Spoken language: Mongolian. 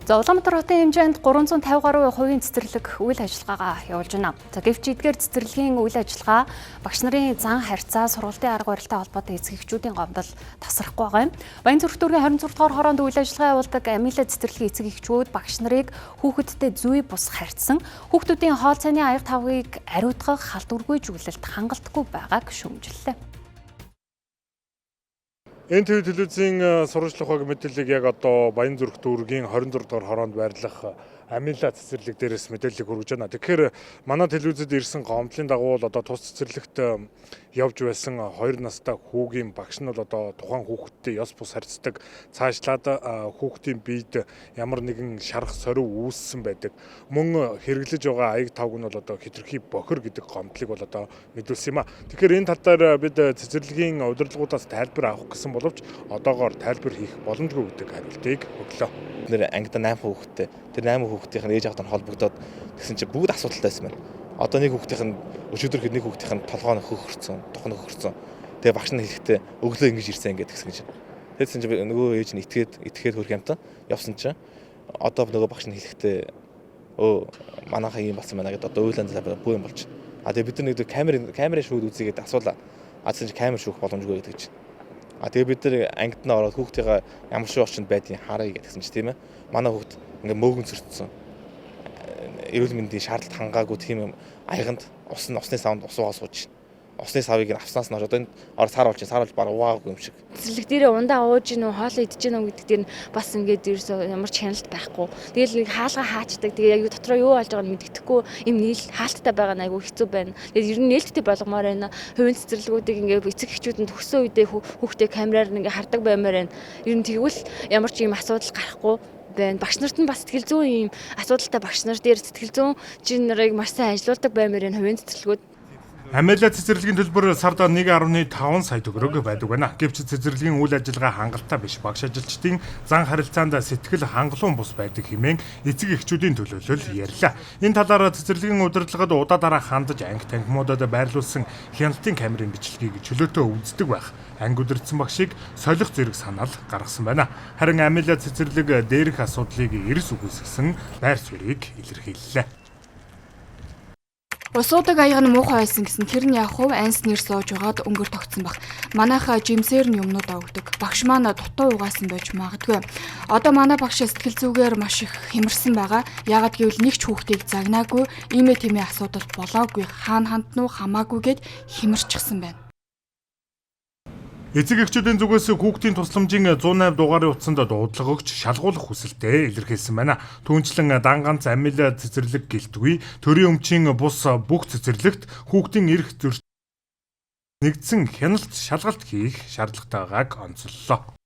За Улаанбаатар хотын хэмжээнд 350 гаруй хувийн цэцэрлэг үйл ажиллагаагаа явуулж байна. За гэвч эдгээр цэцэрлэгийн үйл ажиллагаа багш нарын зан харьцаа, сургалтын арга барилтай холбоотой эцэг эхчүүдийн гомдол тасрахгүй байгаа юм. Баянзүрх дүүргийн 26 дугаар хороонд үйл ажиллагаа явуулдаг Амилла цэцэрлэгийн эцэг эхчүүд багш нарыг хүүхэдтэй зүй бус харьцсан, хүүхдүүдийн хоол цайны аяга тавгийг ариутгах халдваргүй зүйлэлд хангалтгүй байгааг шүүмжиллээ. НТВ телевизийн сурвалжлах баг мэдээллийг яг одоо Баянзүрх дүүргийн 26 дугаар хороонд байрлах Амилла цэцэрлэг дээрээс мэдээллийг хүргэж байна. Тэгэхээр манай телевизэд ирсэн гомдлын дагуу бол одоо тус цэцэрлэгт явж байсан 2 настай хүүгийн багш нь бол одоо тухайн хүүхэдтэй ёс бус харьцдаг, цаашлаад хүүхдийн биед ямар нэгэн шарах сорив үүссэн байдаг. Мөн хэрэглэж байгаа аяг тавг нь бол одоо хэтэрхий бохир гэдэг гомдлыг бол одоо мэдүүлсэн юм а. Тэгэхээр энэ тал дээр бид цэцэрлэгийн удирдлагуудаас тайлбар авах гэсэн боловч одоогоор тайлбар хийх боломжгүй гэдэг хариултыг өглөө. Нэр ангид 8 хүүхэдтэй. Тэр 8 хүүхдийн ээж аваад нь холбогдоод тэгсэн чинь бүгд асуудалтай байсан байна. Одоо нэг хүүхдийн өчигдөр хэд нэг хүүхдийн толгой хөхөрцөн, тухны хөхөрцөн. Тэгээ багш нь хэлэхдээ өглөө ингэж ирсэн гэдэг гэсэн чинь. Тэгсэн чинь нөгөө ээж нь итгээд хөрх юмтан явсан чинь одоо нөгөө багш нь хэлэхдээ манайхаа юм болсон байна гэдээ одоо уйлан бүх юм болж. Тэгээ бид нар нэг камерын шүүд үзье гэдэг асуулаа. Тэгсэн чинь камер шүүх боломжгүй гэдэг чинь. Тэгээ бид нар ангид нь ороод хүүхдийнхээ ямар шиг орчинд байдгийг харъя гэдгсэн чинь тийм ээ. Манай хүүхд ингээ мөөгөн цэрцсэн. Эрүүл мэндийн шаардлагат хангаагүй тийм юм аяганд усны савнд усуугаа сууж. Усны савыг авснаас нь одоо энэ сар болж баг угаагүй юм шиг. Цэцэрлэг дээрээ ундаа ууж гинөө хоолоо идэж гинөө гэдэг дээр бас ингээд ерөөсөө ямар ч хяналт байхгүй. Тэгэл нэг хаалгаа хаачдаг. Тэгээ яг дотроо юу болж байгааг нь мэддэхгүй юм нийл хаалттай байгаа нь айгүй хэцүү байна. Тэгээд ер нь нээлттэй болгомоор байна. Хувийн цэцэрлэгүүдийг ингээд эцэг эхчүүд нь төгсөн үедээ хүүхдээ камераар ингээд хардаг баймаар байна. Ер нь тэгвэл ямар ч юм асуудал гарахгүй байна. Багш нарт нь бас сэтгэл зүйн юм асуудалтай багш нар дээр сэтгэл зүйн чин нарыг маш сайн ажилуулдаг баймаар байна хувийн цэцэрлэгүүд. Амилла цэцэрлэгийн төлбөр сард 1.5 сая төгрөг байдаг байна. Гэвч цэцэрлэгийн үйл ажиллагаа хангалттай биш. Багш ажилчдын зан харилцаанд сэтгэл хангалуун бус байдаг хэмээн эцэг эхчүүдийн төлөөлөл ярьлаа. Энэ талаар цэцэрлэгийн удирдлагад удаа дараа хандаж анги танхимуудад байрлуулсан хяналтын камерын бичлэгийг чөлөөтөө үздэг байх. Анги удирдсан багшийг солих зэрэг санаал гаргасан байна. Харин Амилла цэцэрлэг дээрх асуудлыг эрс үгүйсгэсэн байр суурийг илэрхийллээ. Усуудаг аяга нь муухай байсан гэсэн тэр нь яг хуу анс нэр сууж байгаад өнгөр тогтсон баг. Манайхаа жимсээр нь юмнуудаа өгдөг. Багш маань дутуу угаасан байж магадгүй. Одоо манай багш сэтгэл зүгээр маш их хямарсан байгаа. Яагад гэвэл нэг ч хүүхдийг загнаагүй, иймээ тиймээ асуудал болоогүй. Хаана хандна уу хамаагүй гэд хямарчихсан байна. Эцэг эхчүүдийн зүгээс хүүхдийн тусламжийн 108 дугаарын утсанд дуудлага өгч шалгуулах хүсэлтэд илэрхийлсэн байна. Түүнчлэн дан ганц Амилла цэцэрлэг гэлтгүй төрийн өмчийн бус бүх цэцэрлэгт хүүхдийн эрх зөрчил нэгдсэн хяналт шалгалт хийх шаардлагатай байгааг онцоллоо.